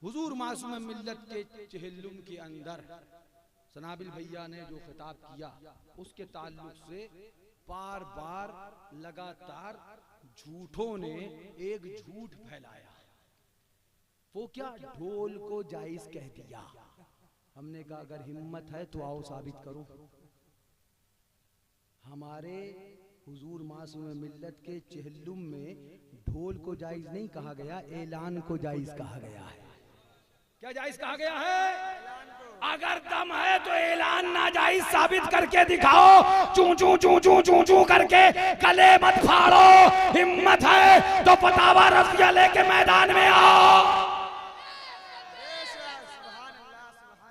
हुजूर मासूम मिल्लत के चहल्लुम के अंदर सनाबिल भैया ने जो खिताब किया उसके ताल्लुक से बार बार लगातार झूठों ने एक झूठ फैलाया। वो क्या, ढोल को जायज कह दिया। हमने कहा अगर हिम्मत है तो आओ साबित करो। हमारे हुजूर मासूम मिल्लत के चहल्लुम में ढोल को जायज नहीं कहा गया, ऐलान को जायज कहा गया है। क्या जायज कहा गया है? अगर दम है तो ऐलान नाजायज साबित करके दिखाओ। चू चू चू चू चू चू करके गले मत फाड़ो। हिम्मत है तो फतावा रज़िया लेके मैदान में आओ।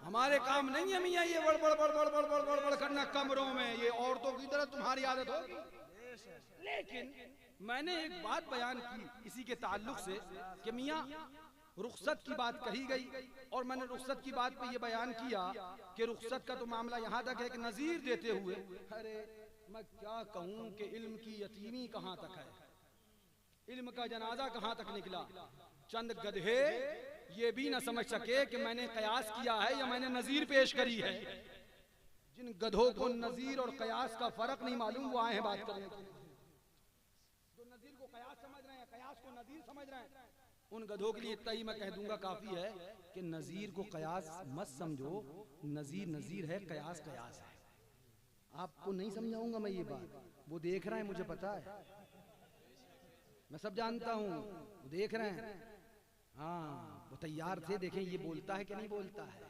हमारे काम नहीं है मियां ये बड़ बड़ बड़ बड़ बड़ बड़ बड़ बड़ करना कमरों में, ये औरतों की तरह तुम्हारी आदत होगी। लेकिन मैंने एक बात बयान की इसी के ताल्लुक से कि मियां रुखसत की बात कही गई और मैंने रुखसत की बात पे ये बयान किया कि रुखसत का तो मामला यहाँ तक है कि नजीर देते हुए, अरे मैं क्या कहूँ कि इल्म की यतीमी कहाँ तक है, इल्म का जनाजा कहाँ तक निकला। चंद गधे ये भी न समझ सके कि मैंने कयास किया है या मैंने नजीर पेश करी है। जिन गधों को नजीर और कयास का फर्क नहीं मालूम वो आए हैं बात करने के लिए। जो नजीर को कयास समझ रहे हैं, कयास को नजीर समझ रहे हैं, उन गधों के लिए इतना ही मैं कह दूंगा काफी है कि नजीर को कयास मत समझो। नजीर नजीर है, कयास कयास है। आपको नहीं समझाऊंगा मैं ये बात, वो देख रहे हैं, मुझे पता है, मैं सब जानता हूँ, वो देख रहे हैं। हाँ वो तैयार थे, देखें ये बोलता है कि नहीं बोलता है।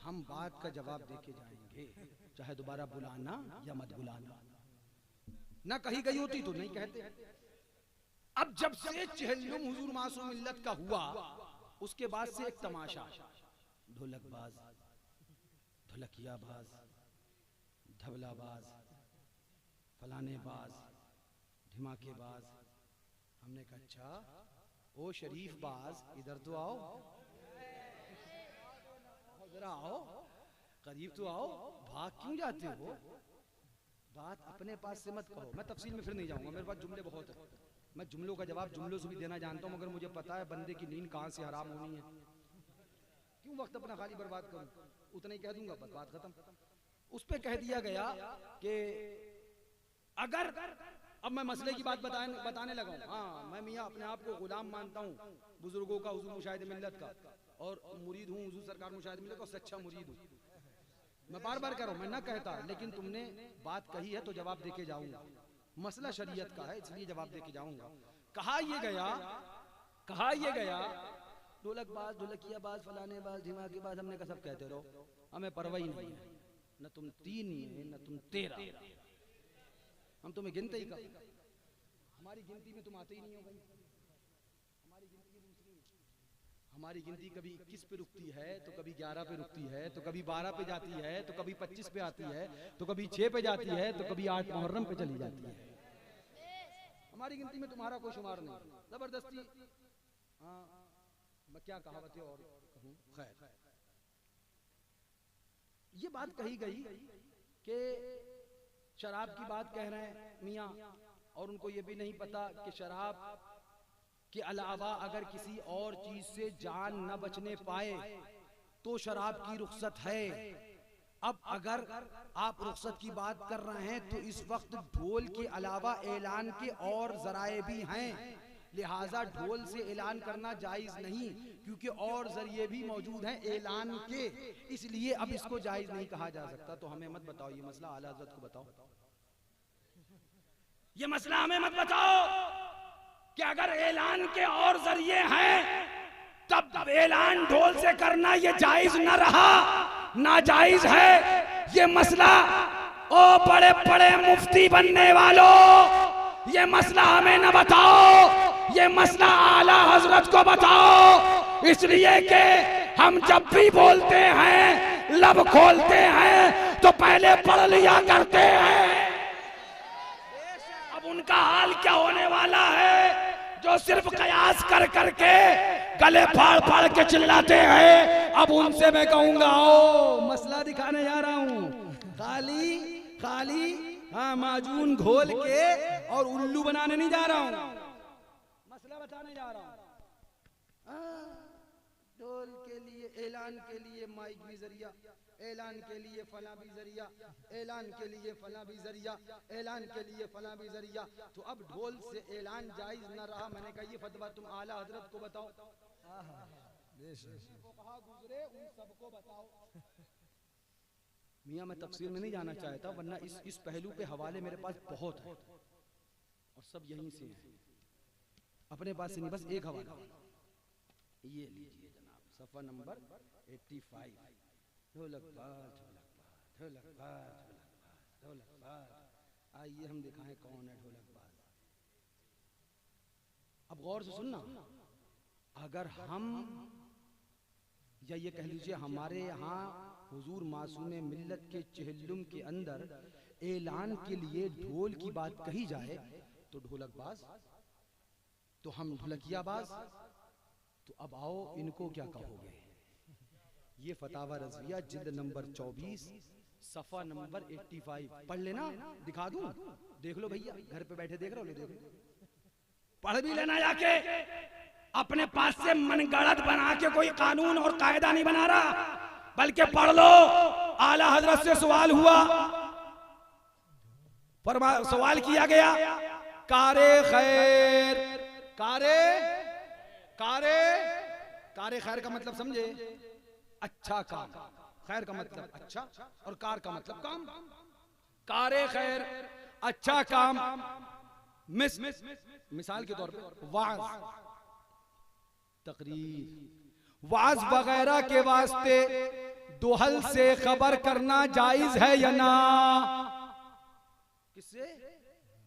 हम बात का जवाब देके जाएंगे, चाहे दोबारा बुलाना या मत बुलाना। ना कही गई होती तो नहीं कहते। अब जब से चहल्लुम हुजूर मासूम मिल्लत का हुआ उसके बाद से एक तमाशा, ढोलकबाज, ढोलकियाबाज, धबलाबाज, फलानेबाज, ढिमाकेबाज। हमने कहा अच्छा ओ शरीफ बाज इधर तो आओ, जरा आओ, करीब तो आओ, भाग क्यों जाते हो? बात अपने पास से मत कहो। मैं तफसील में फिर नहीं जाऊंगा, मेरे पास जुमले बहुत है। मैं जुमलों का जवाब जुमलों से भी देना जानता हूँ, मगर मुझे पता है बंदे की नींद कहाँ से हराम होनी है। क्यों वक्त अपना खाली बर्बाद करूं, उतना ही कह दूंगा, बस बात खत्म। उस पे कह दिया गया कि अगर अब मैं मसले की बात बताने लगा हूँ। हाँ मैं मियाँ अपने आप को गुलाम मानता हूँ बुजुर्गों का, हुजूर मुशाहिद मिल्लत का, और मुरीद हूँ हुजूर सरकार मुशाहिद मिल्लत का, सच्चा मुरीद हूँ। मैं बार बार कह रहा हूँ, मैं ना कहता, लेकिन तुमने बात कही है तो जवाब देके जाऊंगा। मसला शरीयत का है इसलिए जवाब देके जाऊंगा। कहा ये गया ढोलकबाज, ढोलकियाबाज, फलानेबाज, ढिमाकेबाज, हमने का सब कहते रहो, हमें परवाह ही नहीं है। न तुम 3 में न तुम 13, हम तुम्हें गिनते ही कब, हमारी गिनती में तुम आते ही नहीं हो भाई। हमारी गिनती दूसरी है, हमारी गिनती कभी 21 पे रुकती है तो कभी 11 पे रुकती है तो कभी 12 पे जाती है तो कभी 25 पे आती है तो कभी 6 पे जाती है तो कभी 8 मुहर्रम पे चली जाती है। हमारी गिनती में तुम्हारा कोई शुमार नहीं, जबरदस्ती। हाँ मैं क्या कहावतें और कहूँ, खैर ये बात कही गई कि शराब की बात कह रहे हैं मियाँ, और उनको ये भी नहीं पता कि शराब के अलावा अगर किसी और चीज से जान न बचने पाए तो शराब की रुखसत है। अब अगर आप रुखसत की बात कर रहे हैं तो इस वक्त ढोल के अलावा ऐलान के और जराए भी हैं, लिहाजा ढोल से ऐलान करना जायज नहीं, क्योंकि और जरिए भी मौजूद हैं ऐलान के, इसलिए अब इसको जायज नहीं कहा जा सकता। तो हमें मत बताओ ये मसला, आला हज़रत को बताओ ये मसला, हमें मत बताओ कि अगर ऐलान के और जरिए हैं तब ऐलान ढोल से करना ये जायज न रहा, नाजायज है ये मसला। ओ बड़े बड़े मुफ्ती बनने वालों, ये मसला हमें न बताओ, ये मसला आला हजरत को बताओ, इसलिए कि हम जब भी बोलते हैं लब खोलते हैं तो पहले पढ़ लिया करते हैं। अब उनका हाल क्या होने वाला है जो सिर्फ कयास कर करके गले फाड़ फाड़ के चिल्लाते हैं। अब उनसे मैं कहूंगा आओ मसला दिखाने जा रहा हूँ, खाली खाली हाँ माजून घोल के और उल्लू बनाने नहीं जा रहा हूँ, मसला बताने जा रहा हूँ। ऐलान के लिए माइक भी जरिया, ऐलान के लिए फला भी जरिया, ऐलान के लिए फला भी जरिया, ऐलान के लिए फला भी जरिया। तो अब ढोल से ऐलान जायज न रहा। मैंने कहा ये फतवा तुम आला हजरत को बताओ, कहा गुजरे उन सबको बताओ। मियाँ मैं तफसीर में नहीं जाना चाहता, वरना इस पहलू पे हवाले मेरे पास बहुत है और सब यहीं से हैं। अपने पास से नहीं, बस एक हवाला ये लीजिए जनाब, सफ़ा नंबर 85। ढोलक बाज ढोलक बाज ढोलक बाज। आइए हम दिखाएं कौन है ढोलक बाज। अब गौर से सुनना, अगर हम या ये कह लीजिए हमारे यहाँ हुजूर मासूम मिल्लत के चहल्लुम के अंदर ऐलान के लिए ढोल की बात कही जाए तो ढोलक बाज, तो हम ढोलकिया बाज। तो अब आओ इनको क्या कहोगे। ये फतावा रज़विया जिल्द नंबर 24 सफ़ा नंबर 85 पढ़ लेना, दिखा दूं, देख लो भैया, घर पे बैठे देख रहे हो, देख लो, पढ़ भी लेना जाके। अपने पास से मनगढ़ंत बना के कोई कानून और कायदा नहीं बना रहा, बल्कि पढ़ लो। आला हजरत से सवाल हुआ, सवाल किया गया, कारे खैर, कारे कारे कारे खैर का मतलब समझे, अच्छा काम, खैर का मतलब अच्छा और कार का मतलब काम। कारे खैर अच्छा काम, मिसाल के तौर पे वाज, तकरीर, वाज वगैरह के वास्ते दुहल से खबर करना जायज है या ना। किससे?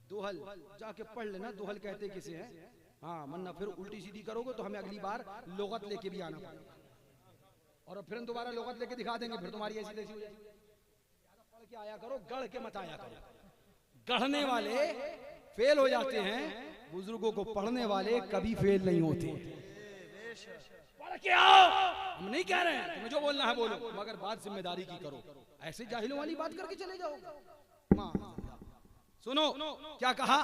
दुहल, जाके पढ़ लेना दुहल कहते किसे हैं। हाँ, वरना फिर उल्टी सीधी करोगे तो हमें अगली बार लुगत लेके भी आना पड़ेगा और फिर हम दोबारा लुगत लेके दिखा देंगे, फिर तुम्हारी ऐसी तैसी हो जाएगी। पढ़ के आया करो, गढ़ के मत आया करो। गढ़ने वाले फेल हो जाते हैं, बुजुर्गों को पढ़ने वाले कभी फेल नहीं होते। पढ़ के आओ, हम नहीं कह रहे हैं, तुम्हें जो बोलना है बोलो, मगर बात जिम्मेदारी की करो। ऐसे जाहिलों वाली बात करके चले जाओ। सुनो क्या कहा,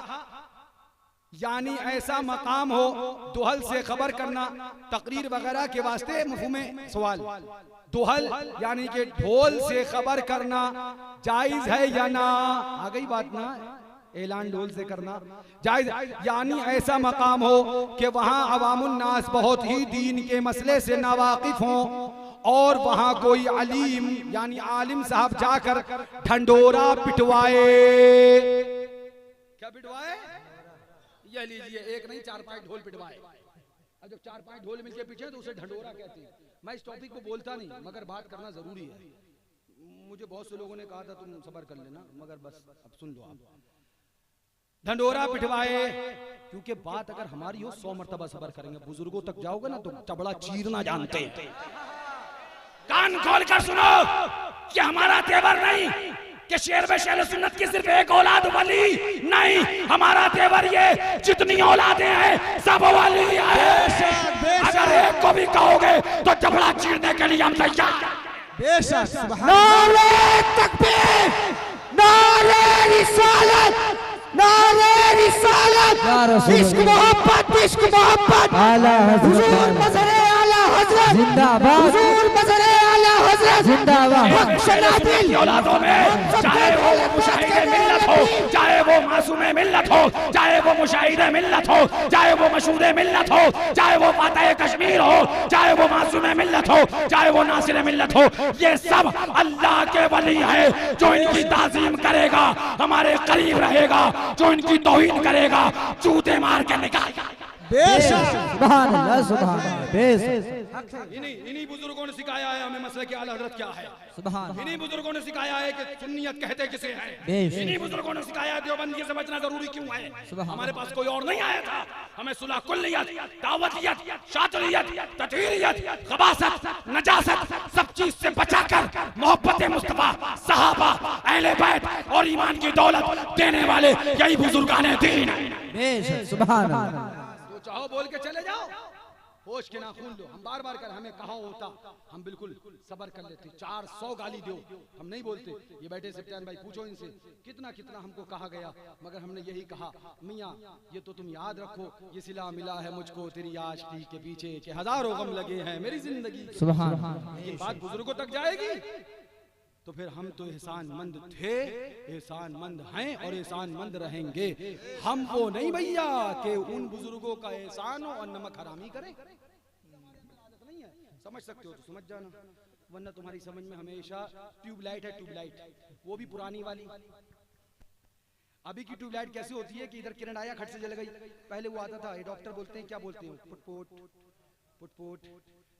यानी ऐसा मकाम हो दुहल से खबर करना, तकरीर वगैरह के वास्ते। मफहूम सवाल, दुहल यानी कि ढोल से खबर करना जायज है या ना। आ गई बात ना, ऐलान ढोल से करना जायज, यानी ऐसा मकाम हो कि वहाँ अवामुन्नास बहुत ही दीन के मसले से नावाकिफ हों और वहाँ कोई अलीम यानी आलिम साहब जाकर ढंडोरा पिटवाए। क्या पिटवाए? ये लीजिए, एक नहीं 4-5 ढोल पिटवाए। अब जब 4-5 ढोल मिलके पीछे तो उसे ढंडोरा कहते हैं। मैं इस टॉपिक को बोलता नहीं, मगर बात करना जरूरी है। मुझे बहुत से लोगों ने कहा था तुम सबर कर लेना, मगर बस अब सुन लो आप। ढंडोरा पिटवाए, क्योंकि बात अगर हमारी हो 100 मरतबा सबर करेंगे। बुजुर्गों तक जाओगे ना तो चबड़ा चीरना जानते हैं। कान खोल कर सुनो कि हमारा तेवर नहीं कि शेर व शेर सुन्नत की सिर्फ एक औलाद वली नहीं, हमारा तेवर ये जितनी औलादें हैं सब वली है। अगर एक को भी कहोगे तो चबड़ा चीरने के लिए हम तैयार। बेशक। नारे तकबीर, नारे रिसालत, नारे रिसालत, इश्क मोहब्बत, इश्क मोहब्बत, हुजूर मज़हरे आला हज़रत जिंदाबाद, हुजूर मज़हरे आला हज़रत जिंदाबाद। शनाबिल औलादों में चाहे वो मुशाहिदे मिल्लत हो, चाहे वो मासूमे मिल्लत हो, चाहे वो मुशाहिदे मिल्लत हो, चाहे वो मशहूरे मिल्लत हो, चाहे वो फातह कश्मीर हो, चाहे वो मासूमे मिल्लत हो, चाहे वो नासिर मिल्लत हो, ये सब अल्लाह के वली है। जो इनकी ताज़ीम करेगा हमारे करीब रहेगा, जो इनकी तौहीन करेगा जूते मार के निकालेगा। बेशक, सुभान अल्लाह, सुभान अल्लाह। बेशक इन्हीं बुजुर्गों ने सिखाया है हमें मसले की आला हज़रत क्या है। सुभान, इन्हीं बुजुर्गों ने सिखाया है कि सुन्नियत कहते किसे हैं। इन्हीं बुजुर्गों ने सिखाया है देवबंदी से बचना जरूरी क्यों है। हमारे पास कोई और नहीं आया था, हमें सुलह कुल्लियत, दावतियत, शातिरियत, तत्हीरियत, खबासत, नजासत सब चीज से बचाकर मोहब्बत मुस्तफा, सहाबा, अहले बैत और ईमान की दौलत देने वाले यही बुजुर्गान दीन है। बेशक, सुभान अल्लाह। चाहो बोल के चले जाओ, होश के नाखून लो। हम बार बार कर, हमें कहा होता हम बिल्कुल सबर कर लेते। 400 गाली दो हम नहीं बोलते। ये बैठे सत्यान भाई, पूछो इनसे कितना कितना हमको कहा गया, मगर हमने यही कहा, मियाँ ये तो तुम याद रखो, ये सिला मिला है मुझको तेरी आशिकी के पीछे के हजारों गम लगे हैं मेरी जिंदगी। सुभान अल्लाह। ये बात बुजुर्गों तक जाएगी तो फिर हम तो एहसानमंद थे, एहसानमंद हैं और एहसानमंद रहेंगे। हम वो नहीं भैया कि उन बुजुर्गों का एहसान हो और नमक हरामी करें। नहीं है, समझ सकते हो तो समझ जाना, वरना तुम्हारी समझ में हमेशा ट्यूबलाइट है, ट्यूबलाइट वो भी पुरानी वाली। अभी की ट्यूबलाइट कैसी होती है कि इधर किरण आया खट से जल गई। पहले वो आता था, ये डॉक्टर बोलते हैं, क्या बोलते हैं, पुटपुट पुटपुट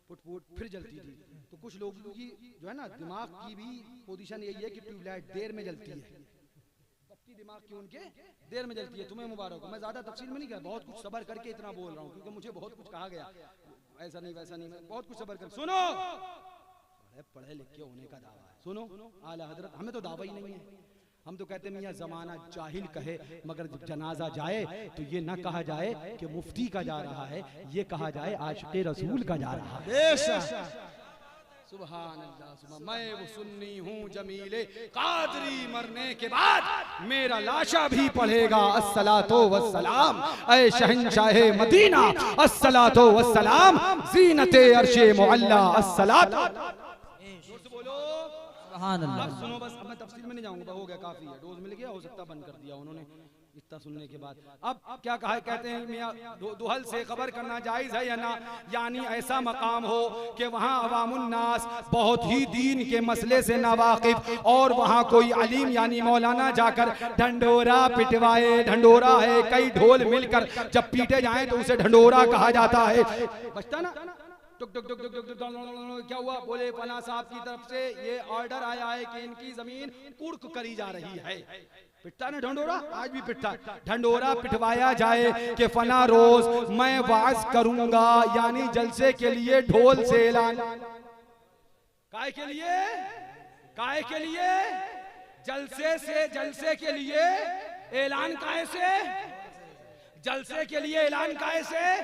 पुटपुट, फिर जलती थी। तो कुछ लोगों की जो है ना दिमाग की भी पोजीशन यही है कि ट्यूबलाइट देर में जलती है। बत्ती दिमाग की उनके देर में जलती है। तुम्हें मुबारक हो। मैं ज्यादा तफसील में नहीं कह, बहुत कुछ सबर करके इतना बोल रहा हूँ क्योंकि मुझे बहुत कुछ कहा गया, ऐसा नहीं वैसा नहीं, मैं बहुत कुछ सबर कर। सुनो, पढ़े लिखे होने का दावा है। सुनो आला हजरत, हमें तो दावा ही नहीं है। हम तो कहते हैं मियां जमाना जाहिल कहे, मगर जब जनाजा जाए तो ये ना कहा जाए कि मुफ्ती का जा रहा है, ये कहा जाए आशिक़े रसूल का जा रहा है। सुभान अल्लाह। सुभान। मैं वो सुन्नी हूँ जमीले कादरी, मरने के बाद मेरा लाशा भी पढ़ेगा अस्सलातो वस्सलाम, ऐ शहंशाहे मदीना अस्सलातो वस्सलाम, ज़ीनते अर्शे मुअल्ला अस्सलात। अब सुनो बस, अब मैं तफसील में नहीं जाऊंगा, हो गया काफी है, डोज मिल गया, हो सकता बंद कर दिया उन्होंने इतना सुनने के बाद। अब क्या कहा, कहते हैं मियां दुहल से खबर करना जायज है या ना, यानी ऐसा मकाम हो कि वहाँ अवामुन्नास बहुत ही दीन के मसले से नावाकिफ और वहाँ कोई अलीम यानी मौलाना जाकर ढंडोरा पिटवाए। ढंडोरा है कई ढोल मिलकर जब पीटे जाए तो उसे ढंडोरा कहा जाता है। बचता ना टुक टुक टुक टुक टुक टुक, क्या हुआ, बोले फला साहब की तरफ से ये ऑर्डर आया है कि इनकी जमीन कुर्क करी जा रही है। पिटता ना ढंडोरा, आज भी पिटता। ढंडोरा पिटवाया जाए कि फला रोज मैं वाज करूंगा, यानी जलसे के लिए ढोल से ऐलान। काय के लिए, काय के लिए, जलसे से, जलसे के लिए ऐलान काय से, जलसे के लिए ऐलान काय से।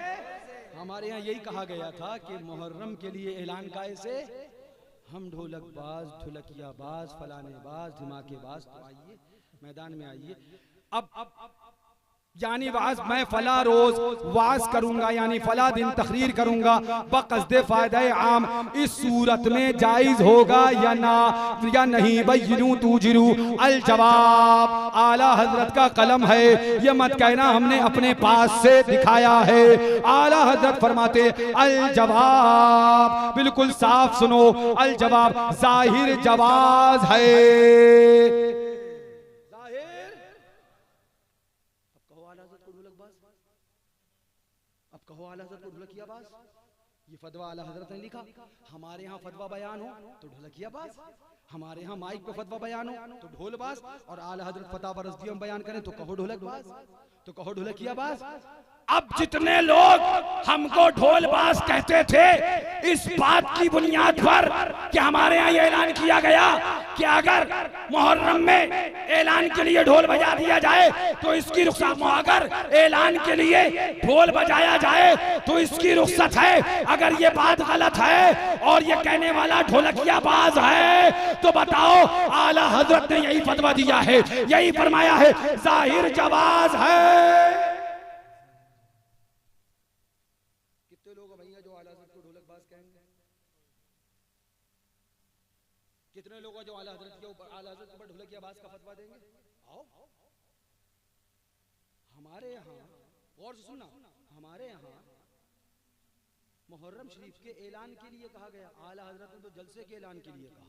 हमारे यहाँ यही कहा गया था कि मुहर्रम के लिए ऐलान कैसे, हम ढोलक बाज, ढोलकिया बाज, फलाने बाज, धमाके बाज, तो आइए मैदान में आइए। अब यानी वाज मैं फला रोज वाज करूंगा, यानी फला दिन तकरीर करूंगा बक़स्दे फ़ायदा आम, इस सूरत में जायज होगा या ना या नहीं। बय्यिनू तुजरू अल जवाब, आला हजरत का कलम है, ये मत कहना हमने अपने पास से दिखाया है। आला हजरत फरमाते अल जवाब, बिल्कुल साफ सुनो, अल जवाब जाहिर जवाज है। कहो आला हज़रत को ढोलकिया बाज, ये फतवा आला हज़रत ने लिखा। हमारे यहाँ फतवा बयान हो तो ढोलकिया बाज, हमारे यहाँ माइक पे फतवा बयान हो तो ढोल बाज, और आला हज़रत फतवा रज़दियों में बयान करें तो कहो ढोलक बाज, तो कहो ढोलकिया बाज। अब जितने लोग हमको ढोलबाज कहते थे, इस बात की बुनियाद पर कि हमारे यहाँ ये ऐलान किया गया कि अगर मुहर्रम में ऐलान के लिए ढोल बजा दिया जाए तो इसकी रुख्सत, अगर ऐलान के लिए ढोल बजाया जाए तो इसकी रुख्सत है। अगर ये बात गलत है और ये कहने वाला ढोलकिया बाज है तो बताओ, आला हजरत ने यही फतवा दिया है, यही फरमाया है, जाहिर जवाज है। कितने लोग जो आला हजरत के ऊपर, आला हजरत के ऊपर ढोलकिया बाज का फतवा देंगे? आओ हमारे यहाँ, और सुनना, हमारे यहाँ मुहर्रम शरीफ के ऐलान के लिए कहा गया, आला हजरत ने तो जलसे के ऐलान के लिए कहा।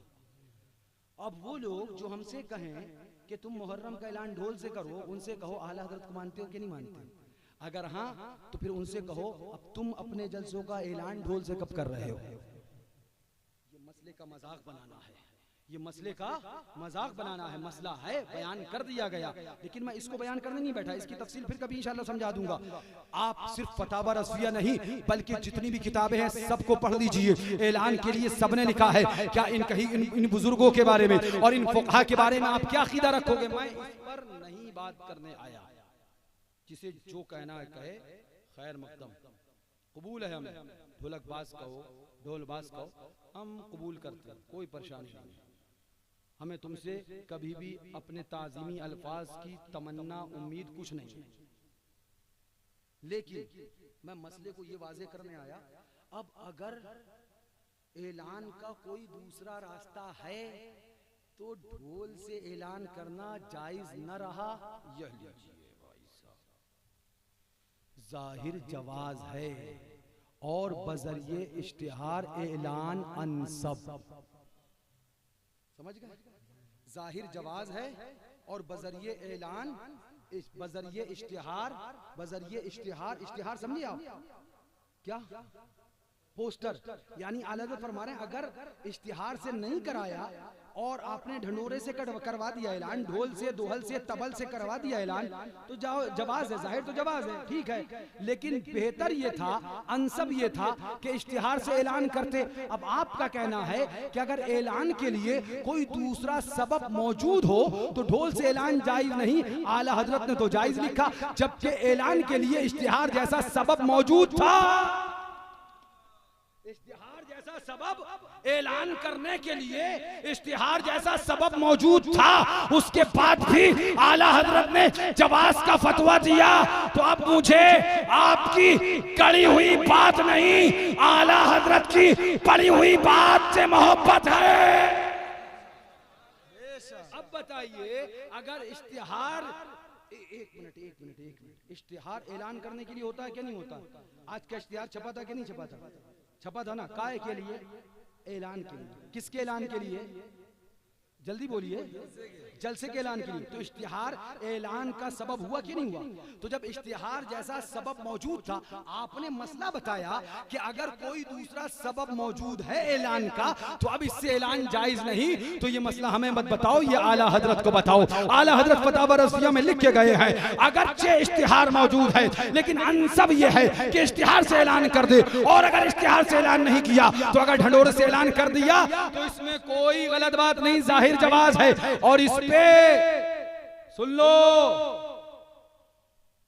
अब वो लोग जो हमसे कहें कि तुम मुहर्रम का ऐलान ढोल से करो, उनसे कहो आला हजरत को मानते हो कि नहीं मानते? अगर हाँ तो फिर उनसे कहो अब तुम अपने जलसों का ऐलान ढोल से कब कर रहे हो? ये मसले का मजाक बनाना है, ये मसले का मजाक बनाना है। मसला है, बयान कर दिया गया, लेकिन मैं इसको बयान करने नहीं बैठा, इसकी तफसील फिर कभी इंशाल्लाह समझा दूंगा। आप सिर्फ फतावा रज़विया नहीं बल्कि जितनी भी किताबें हैं सबको पढ़ लीजिए। ऐलान के लिए सबने लिखा है। क्या इन कहीं इन बुजुर्गों के बारे में और इन फुक़हा के बारे में आप क्या अक़ीदा रखोगे? मैं इस पर नहीं बात करने आया, जिसे जो कहना है कहे, खैर मक़दम, कबूल है हमें। ढोलकबाज कहो, ढोलबाज कहो, हम कबूल करते हैं, कोई परेशानी नहीं। हमें तुमसे कभी भी अपने ताज़ीमी अल्फाज की तमन्ना उम्मीद कुछ नहीं है। लेकिन मैं मसले को ये वाजे करने आया, अब अगर ऐलान का कोई दूसरा रास्ता है तो ढोल से ऐलान करना जायज न रहा। यह लीजिए भाई साहब, जाहिर जवाज है और बजरिए इश्तिहार ऐलान अनसब। समझ गए? जाहिर जवाज है और बजरिए ऐलान, बजरिए इश्तिहार, बजरिए इश्तिहार, इश्तिहार समझिए आप क्या? पोस्टर। यानी आला हज़रत फरमा रहे हैं अगर इश्तिहार से नहीं कराया और आपने ढंडोरे से करवा दिया ऐलान, ढोल से, दोहल से, तबल से करवा दिया ऐलान, तो जाओ जवाज है, जाहिर तो जवाज है, ठीक है। लेकिन बेहतर ये था, अनसब ये था कि इश्तिहार से ऐलान करते। अब आपका कहना है कि अगर ऐलान के लिए कोई दूसरा सबब मौजूद हो तो ढोल से ऐलान जायज नहीं। आला हजरत ने तो जायज लिखा, जबकि ऐलान के लिए इश्तिहार जैसा सबब मौजूद था। इश्तिहार जैसा सबब ऐलान करने के लिए इश्तिहार जैसा सबब मौजूद था, उसके बाद भी आला हजरत ने जवाज का फतवा दिया। तो अब मुझे आपकी कड़ी हुई बात नहीं, आला हजरत की पड़ी हुई बात से मोहब्बत है। अब बताइए, अगर इश्तिहार, एक मिनट, इश्तिहार ऐलान करने के लिए होता है क्या नहीं होता? आज का इश्तिहार छपा था कि नहीं छपा था? छपा था ना। काहे के लिए? ऐलान के लिए। किसके ऐलान के लिए? जल्दी बोलिए। जलसे के ऐलान के लिए। तो इश्तिहार ऐलान का सबब हुआ कि नहीं हुआ? तो जब इश्तिहार जैसा सबब मौजूद था, आपने मसला बताया कि अगर कोई दूसरा सबब मौजूद है ऐलान का तो अब इससे ऐलान जायज नहीं। तो ये मसला हमें मत बताओ, ये आला हजरत को बताओ। आला हजरत फतवा रसिया में लिख के गए हैं, अगरचे इश्तिहार मौजूद है लेकिन अनसब ये है कि इश्तिहार से ऐलान कर दे, और अगर इश्तिहार से ऐलान नहीं किया तो अगर ढंडोरे से ऐलान कर दिया तो इसमें कोई गलत बात नहीं, जाहिर जवाज है। और इस पे सुन लो,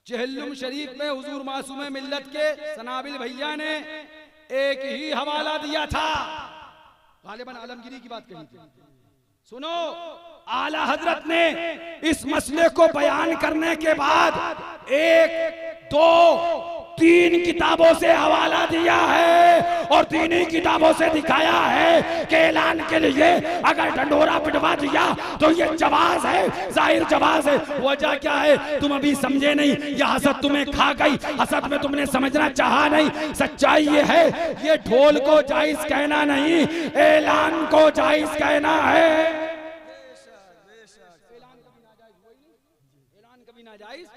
चहल्लुम शरीफ में हुजूर मासूम मिल्लत के सनाबिल भैया ने एक ही हवाला दिया था, गालिबन आलमगीरी की बात कही थी। सुनो, आला हजरत ने इस मसले को बयान करने के बाद 1, 2, 3 किताबों से हवाला दिया है और 3 ही किताबों से दिखाया है कि ऐलान के लिए अगर ढंडोरा पिटवा दिया तो ये जवाज है, जाहिर जवाज है। वजह क्या है तुम अभी समझे नहीं, यह हसद तुम्हें खा गई, हसद में तुमने समझना चाहा नहीं। सच्चाई ये है, ये ढोल को जायज कहना नहीं, ऐलान को जायज कहना है। ऐलान कभी ना जायज।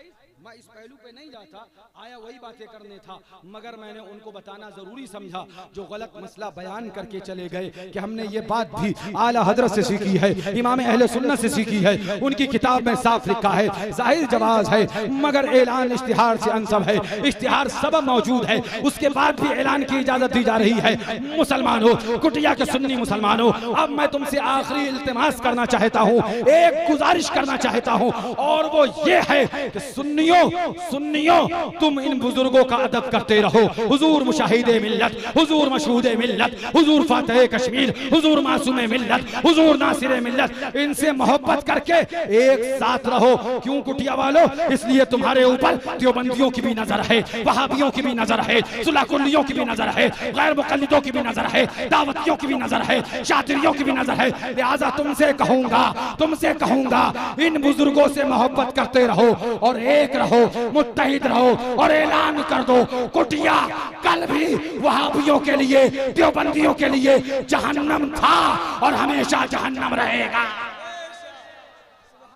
मैं इस पहलू पे नहीं जाता, आया वही बातें करने था, मगर मैंने उनको बताना जरूरी समझा जो गलत मसला बयान करके चले गए कि हमने ये बात भी आला हजरत से सीखी है, इमाम अहले सुन्नत से सीखी है। उनकी किताब में साफ लिखा है जाहिर जवाज है, मगर ऐलान इश्तिहार से अनसब है। इश्तिहार सबब मौजूद है, उसके बाद भी ऐलान की इजाजत दी जा रही है। मुसलमानों, कुटिया के सुन्नी मुसलमानों, अब मैं तुमसे आखिरी इल्तिमास करना चाहता हूँ, एक गुजारिश करना चाहता हूँ, और वो ये है कि सुन्नियों तुम इन बुजुर्गों का अदब करते रहो। हुजूर मुशाहिदे मिल्लत, हुजूर मशहूदे मिल्लत, हुजूर फातिह कश्मीर, हुजूर मासूमे मिल्लत, हुजूर नासिरे मिल्लत, इनसे मोहब्बत करके एक साथ रहो। क्यों कुटिया वालों? इसलिए तुम्हारे ऊपर देवबंदियों की भी नजर है, वहाबियों की भी नजर है, सुलाकुल्लियों की भी नजर है, गैर मुकल्लिदों की भी नजर है, दावतियों की भी नजर है, शातिरियों की भी नजर है। लिहाजा तुमसे कहूंगा इन बुजुर्गों से मोहब्बत करते रहो और एक रहो, मुत्तहिद रहो और ऐलान कर दो, कुटिया कल भी वहाबियों के लिए, देवबंदियों के लिए जहन्नम था और हमेशा जहन्नम रहेगा।